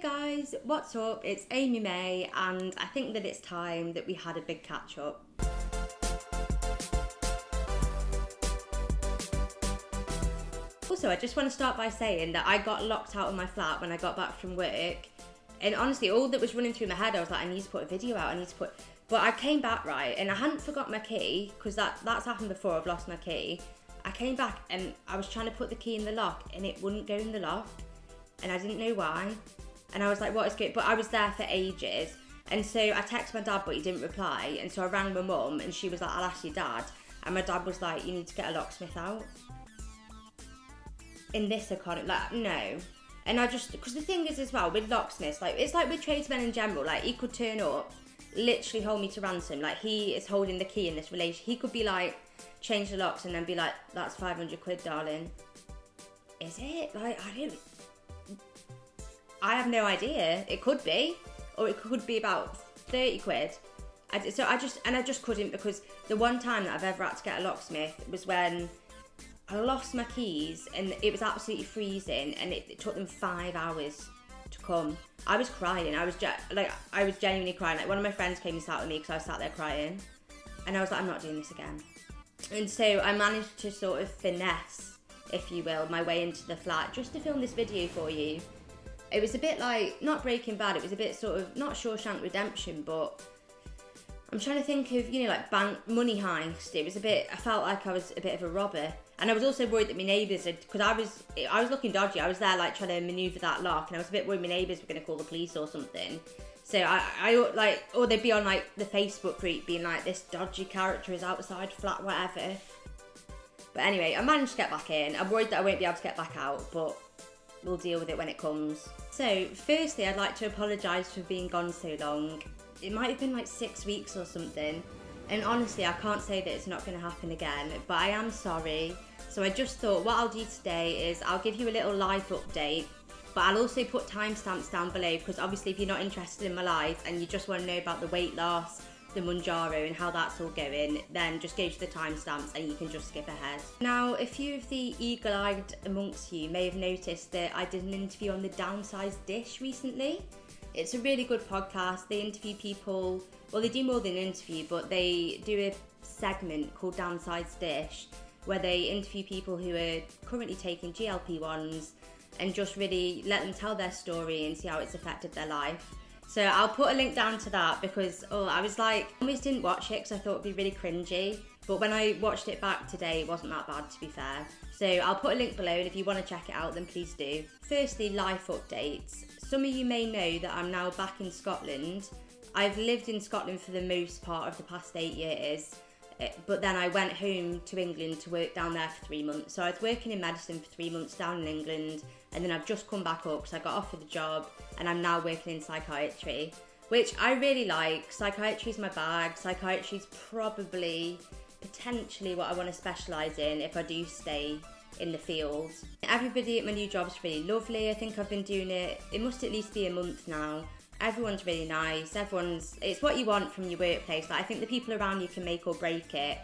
guys, what's up? It's Amy May, and I think that it's time that we had a big catch up. Also, I just want to start by saying that I got locked out of my flat when I got back from work, and honestly, all that was running through my head, I was like, I need to put a video out, but I came back, right, and I hadn't forgot my key, because that's happened before, I've lost my key. I came back and I was trying to put the key in the lock and it wouldn't go in the lock, and I didn't know why. And I was like, what is good? But I was there for ages. And so I texted my dad, but he didn't reply. And so I rang my mum and she was like, I'll ask your dad. And my dad was like, you need to get a locksmith out. In this economy, like, no. And I just, because the thing is as well, with locksmiths, like, it's like with tradesmen in general, like, he could turn up, literally hold me to ransom. Like, he is holding the key in this relation. He could be like, change the locks and then be like, that's 500 quid, darling. Is it? Like, I have no idea. It could be, or it could be about 30 quid. I just couldn't, because the one time that I've ever had to get a locksmith was when I lost my keys and it was absolutely freezing and it took them 5 hours to come. I was crying. I was genuinely crying. Like, one of my friends came and sat with me because I was sat there crying, and I was like, I'm not doing this again. And so I managed to sort of finesse, if you will, my way into the flat just to film this video for you. It was a bit like, not Breaking Bad, it was a bit sort of, not Shawshank Redemption, but I'm trying to think of, you know, like bank money heist. It was a bit, I felt like I was a bit of a robber. And I was also worried that my neighbours had, because I was looking dodgy. I was there like trying to manoeuvre that lock, and I was a bit worried my neighbours were going to call the police or something. So I like, or they'd be on like the Facebook group being like, this dodgy character is outside flat, whatever. But anyway, I managed to get back in. I'm worried that I won't be able to get back out, but we'll deal with it when it comes. So firstly, I'd like to apologise for being gone so long. It might have been like 6 weeks or something. And honestly, I can't say that it's not going to happen again, but I am sorry. So I just thought what I'll do today is I'll give you a little life update, but I'll also put timestamps down below, because obviously if you're not interested in my life and you just want to know about the weight loss, the Mounjaro and how that's all going, then just go to the timestamps and you can just skip ahead. Now, a few of the eagle-eyed amongst you may have noticed that I did an interview on the DownSized dish recently. It's a really good podcast. They interview people, well, they do more than an interview, but they do a segment called DownSized Dish where they interview people who are currently taking GLP-1s and just really let them tell their story and see how it's affected their life. So I'll put a link down to that, because I was like, I almost didn't watch it because I thought it'd be really cringy, but when I watched it back today, it wasn't that bad, to be fair. So I'll put a link below, and if you want to check it out, then please do. Firstly, life updates. Some of you may know that I'm now back in Scotland. I've lived in Scotland for the most part of the past 8 years, but then I went home to England to work down there for 3 months. So I was working in medicine for 3 months down in England, and then I've just come back up because I got offered the job, and I'm now working in psychiatry, which I really like. Psychiatry is my bag. Psychiatry is probably, potentially what I want to specialise in if I do stay in the field. Everybody at my new job's really lovely. I think I've been doing it must at least be a month now. Everyone's really nice. It's what you want from your workplace. Like, I think the people around you can make or break it.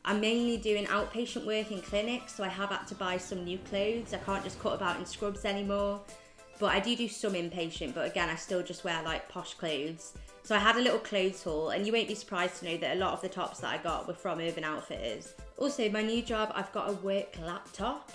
I'm mainly doing outpatient work in clinics, so I have had to buy some new clothes. I can't just cut about in scrubs anymore. But I do some inpatient, but again, I still just wear like posh clothes. So I had a little clothes haul, and you won't be surprised to know that a lot of the tops that I got were from Urban Outfitters. Also, my new job, I've got a work laptop,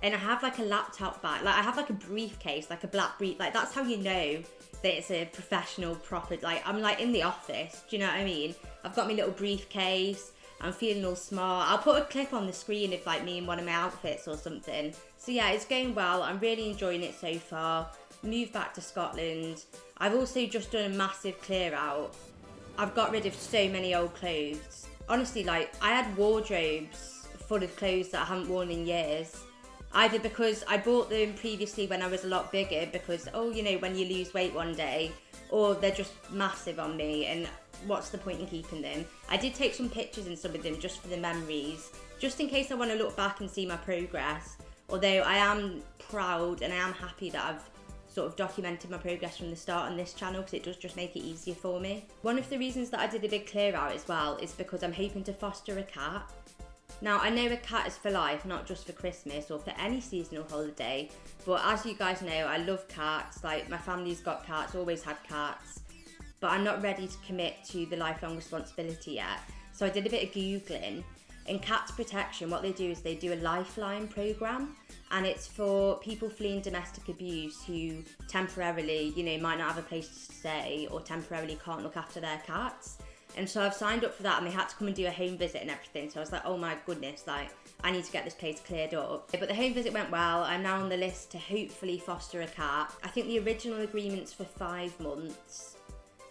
and I have like a laptop bag. Like, I have like a briefcase, like a black brief. Like, that's how you know that it's a professional, proper, like, I'm like in the office. Do you know what I mean? I've got my little briefcase. I'm feeling all smart. I'll put a clip on the screen of like me in one of my outfits or something. So yeah, it's going well. I'm really enjoying it so far. Moved back to Scotland. I've also just done a massive clear out. I've got rid of so many old clothes. Honestly, like, I had wardrobes full of clothes that I haven't worn in years. Either because I bought them previously when I was a lot bigger, because, you know, when you lose weight one day, or they're just massive on me, and what's the point in keeping them? I did take some pictures in some of them just for the memories, just in case I want to look back and see my progress. Although I am proud and I am happy that I've sort of documented my progress from the start on this channel, because it does just make it easier for me. One of the reasons that I did a big clear out as well is because I'm hoping to foster a cat. Now, I know a cat is for life, not just for Christmas or for any seasonal holiday, but as you guys know, I love cats. Like, my family's got cats, always had cats, but I'm not ready to commit to the lifelong responsibility yet. So I did a bit of Googling. In Cats Protection, what they do is they do a lifeline programme, and it's for people fleeing domestic abuse who temporarily, you know, might not have a place to stay or temporarily can't look after their cats. And so I've signed up for that, and they had to come and do a home visit and everything. So I was like, oh my goodness, like, I need to get this place cleared up. But the home visit went well. I'm now on the list to hopefully foster a cat. I think the original agreement's for 5 months,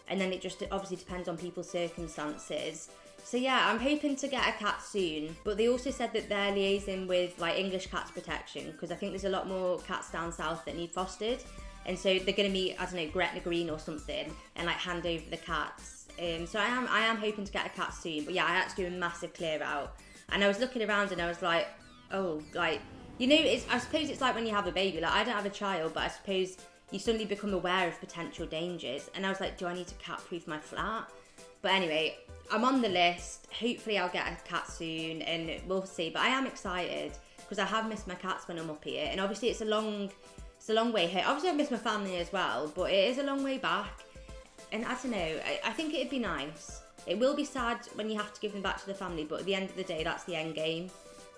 and then it just obviously depends on people's circumstances. So yeah, I'm hoping to get a cat soon. But they also said that they're liaising with like English Cats Protection, because I think there's a lot more cats down south that need fostered. And so they're going to meet, I don't know, Gretna Green or something, and like hand over the cats. So I am hoping to get a cat soon. But yeah, I had to do a massive clear out. And I was looking around and I was like, oh, like, you know, I suppose it's like when you have a baby. Like, I don't have a child, but I suppose you suddenly become aware of potential dangers. And I was like, do I need to cat-proof my flat? But anyway, I'm on the list. Hopefully I'll get a cat soon, and we'll see. But I am excited because I have missed my cats when I'm up here. And obviously it's a long way here. Obviously I miss my family as well, but it is a long way back. And I don't know, I think it'd be nice. It will be sad when you have to give them back to the family, but at the end of the day, that's the end game.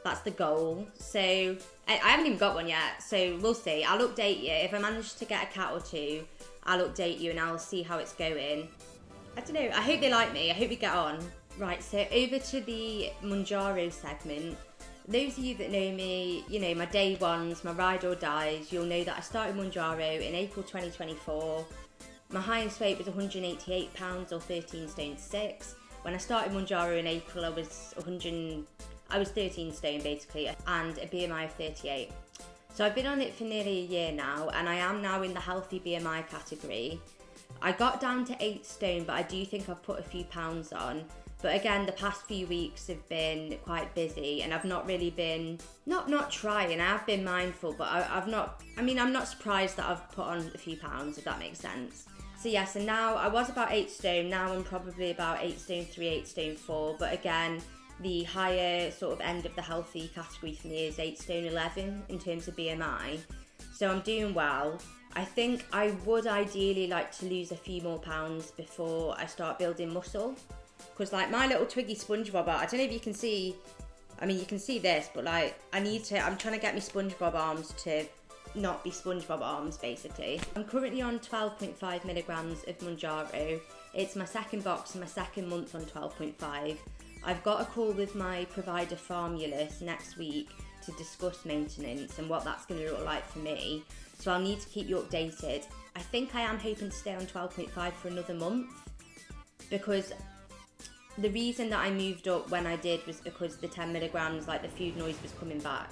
That's the goal. So I haven't even got one yet, so we'll see. I'll update you. If I manage to get a cat or two, I'll update you and I'll see how it's going. I don't know, I hope they like me. I hope we get on. Right, so over to the Mounjaro segment. Those of you that know me, you know, my day ones, my ride or dies, you'll know that I started Mounjaro in April 2024. My highest weight was 188 pounds or 13 stone 6. When I started Mounjaro in April, I was 13 stone basically, and a BMI of 38. So I've been on it for nearly a year now, and I am now in the healthy BMI category. I got down to 8 stone, but I do think I've put a few pounds on. But again, the past few weeks have been quite busy, and I've not really been, not trying, I have been mindful, but I'm not surprised that I've put on a few pounds, if that makes sense. So yeah, so now I was about 8 stone, now I'm probably about 8 stone 3, 8 stone 4, but again, the higher sort of end of the healthy category for me is 8 stone 11 in terms of BMI. So I'm doing well. I think I would ideally like to lose a few more pounds before I start building muscle. Because like my little twiggy SpongeBob, I don't know if you can see, I mean you can see this, but like I'm trying to get my SpongeBob arms to not be SpongeBob arms basically. I'm currently on 12.5 milligrams of Mounjaro. It's my second box and my second month on 12.5. I've got a call with my provider Formulus next week to discuss maintenance and what that's going to look like for me. So I'll need to keep you updated. I think I am hoping to stay on 12.5 for another month, because the reason that I moved up when I did was because the 10 milligrams, like the food noise was coming back.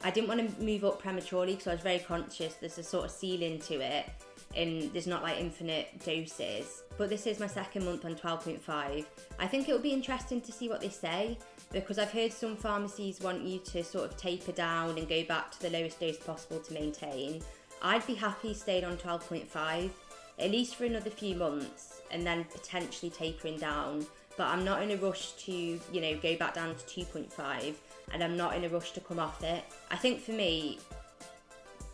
I didn't want to move up prematurely because I was very conscious there's a sort of ceiling to it and there's not like infinite doses. But this is my second month on 12.5. I think it'll be interesting to see what they say, because I've heard some pharmacies want you to sort of taper down and go back to the lowest dose possible to maintain. I'd be happy staying on 12.5, at least for another few months, and then potentially tapering down. But I'm not in a rush to, you know, go back down to 2.5, and I'm not in a rush to come off it. I think for me,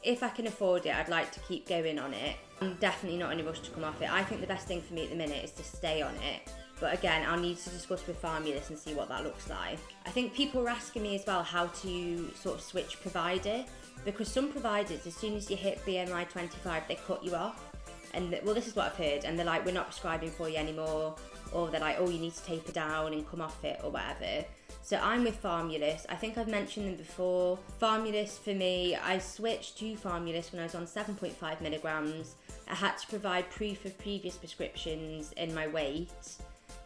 if I can afford it, I'd like to keep going on it. I'm definitely not in a rush to come off it. I think the best thing for me at the minute is to stay on it. But again, I'll need to discuss with Formulus and see what that looks like. I think people were asking me as well how to sort of switch provider, because some providers, as soon as you hit BMI 25, they cut you off. And well, this is what I've heard, and they're like, we're not prescribing for you anymore, or they're like, oh, you need to taper down and come off it or whatever. So I'm with Formulus. I think I've mentioned them before. Formulus for me, I switched to Formulus when I was on 7.5 milligrams. I had to provide proof of previous prescriptions and my weight,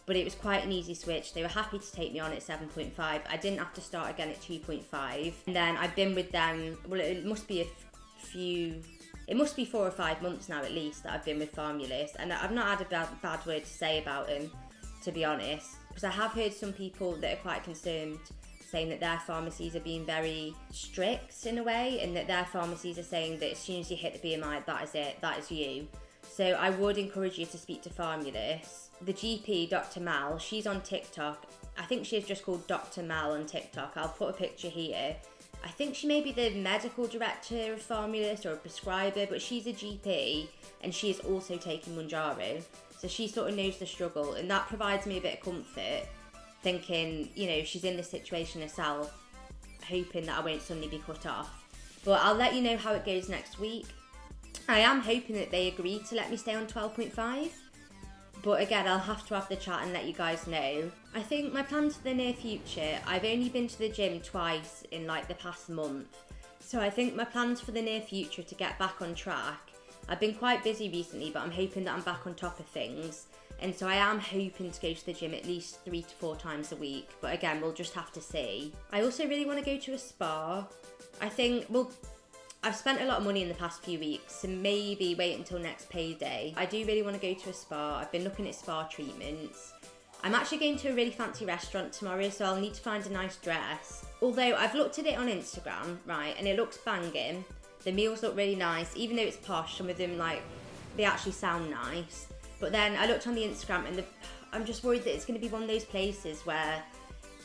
but it was quite an easy switch. They were happy to take me on at 7.5. I didn't have to start again at 2.5. And then I've been with them, well, it must be it must be 4 or 5 months now at least that I've been with Formulus, and I've not had a bad word to say about them, to be honest, because I have heard some people that are quite concerned saying that their pharmacies are being very strict in a way, and that their pharmacies are saying that as soon as you hit the BMI, that is it, that is you. So I would encourage you to speak to Formulus. The GP, Dr. Mal, she's on TikTok. I think she's just called Dr. Mal on TikTok. I'll put a picture here. I think she may be the medical director of Formulus or a prescriber, but she's a GP and she is also taking Mounjaro. So she sort of knows the struggle, and that provides me a bit of comfort, thinking, you know, she's in this situation herself, hoping that I won't suddenly be cut off. But I'll let you know how it goes next week. I am hoping that they agree to let me stay on 12.5. But again, I'll have to have the chat and let you guys know. I think my plans for the near future, I've only been to the gym twice in like the past month. So I think my plans for the near future to get back on track, I've been quite busy recently, but I'm hoping that I'm back on top of things. And so I am hoping to go to the gym at least 3 to 4 times a week. But again, we'll just have to see. I also really want to go to a spa. I think, well, I've spent a lot of money in the past few weeks, so maybe wait until next payday. I do really want to go to a spa. I've been looking at spa treatments. I'm actually going to a really fancy restaurant tomorrow, so I'll need to find a nice dress. Although I've looked at it on Instagram, right, and it looks banging. The meals look really nice, even though it's posh, some of them, like, they actually sound nice. But then I looked on the Instagram and I'm just worried that it's going to be one of those places where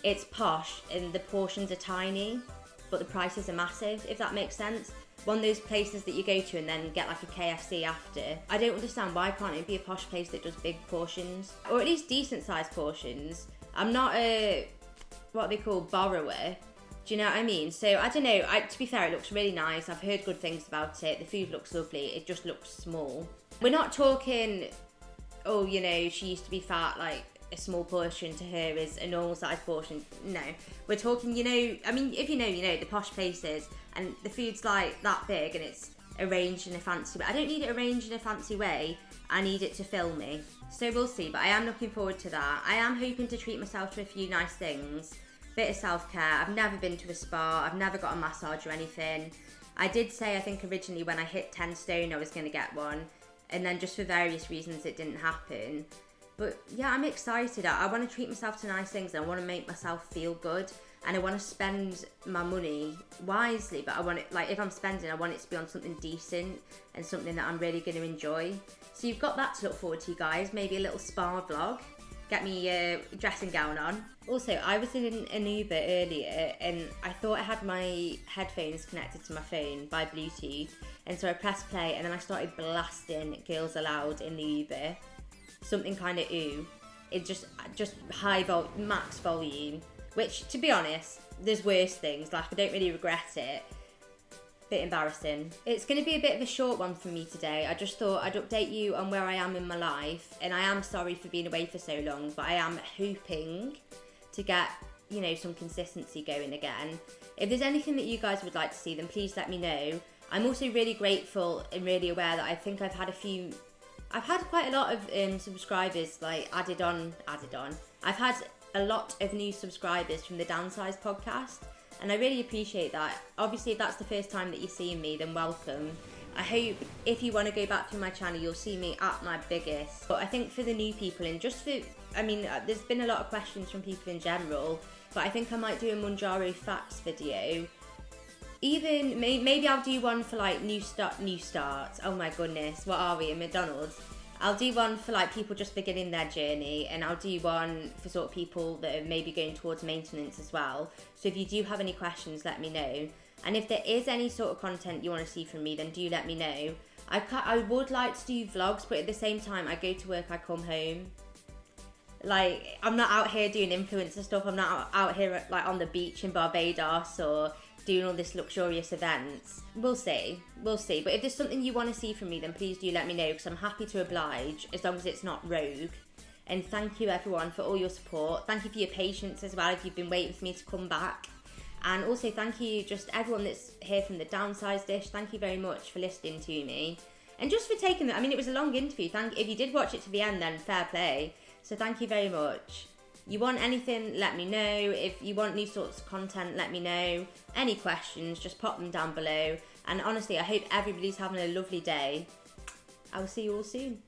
it's posh and the portions are tiny, but the prices are massive, if that makes sense. One of those places that you go to and then get like a KFC after. I don't understand, why can't it be a posh place that does big portions? Or at least decent sized portions. I'm not a, what they call, borrower. Do you know what I mean? So I don't know, to be fair, it looks really nice. I've heard good things about it. The food looks lovely. It just looks small. We're not talking, oh, you know, she used to be fat, like a small portion to her is a normal sized portion. No, we're talking, you know, I mean, if you know, the posh places and the food's like that big and it's arranged in a fancy way. I don't need it arranged in a fancy way. I need it to fill me. So we'll see, but I am looking forward to that. I am hoping to treat myself to a few nice things. Bit of self-care. I've never been to a spa. I've never got a massage or anything. I did say, I think originally when I hit 10 stone, I was going to get one. And then just for various reasons, it didn't happen. But yeah, I'm excited. I want to treat myself to nice things. I want to make myself feel good. And I want to spend my money wisely. But I want it, like, if I'm spending, I want it to be on something decent and something that I'm really going to enjoy. So you've got that to look forward to, guys. Maybe a little spa vlog. Get me a dressing gown on. Also, I was in an Uber earlier and I thought I had my headphones connected to my phone by Bluetooth. And so I pressed play and then I started blasting Girls Aloud in the Uber. Something kind of ooh. It just max volume. Which, to be honest, there's worse things. Like, I don't really regret it. Bit embarrassing. It's going to be a bit of a short one for me today. I just thought I'd update you on where I am in my life. And I am sorry for being away for so long, but I am hoping to get, you know, some consistency going again. If there's anything that you guys would like to see, then please let me know. I'm also really grateful and really aware that I think I've had quite a lot of subscribers like added on. I've had a lot of new subscribers from the DownSized podcast. And I really appreciate that. Obviously, if that's the first time that you're seeing me, then welcome. I hope if you want to go back through my channel, you'll see me at my biggest. But I think for the new people, and just for, I mean, there's been a lot of questions from people in general, but I think I might do a Mounjaro facts video. Even, maybe I'll do one for like new starts. Oh my goodness, what are we, in McDonald's? I'll do one for like people just beginning their journey, and I'll do one for sort of people that are maybe going towards maintenance as well. So if you do have any questions, let me know. And if there is any sort of content you want to see from me, then do let me know. I would like to do vlogs, but at the same time, I go to work, I come home. Like, I'm not out here doing influencer stuff. I'm not out here like on the beach in Barbados or doing all this luxurious events. We'll see. But if there's something you want to see from me, then please do let me know, because I'm happy to oblige as long as it's not rogue. And thank you everyone for all your support. Thank you for your patience as well if you've been waiting for me to come back. And also thank you just everyone that's here from the DownSized dish. Thank you very much for listening to me. And just for taking I mean, it was a long interview. If you did watch it to the end, then fair play. So thank you very much. You want anything, let me know. If you want new sorts of content, let me know. Any questions, just pop them down below. And honestly, I hope everybody's having a lovely day. I will see you all soon.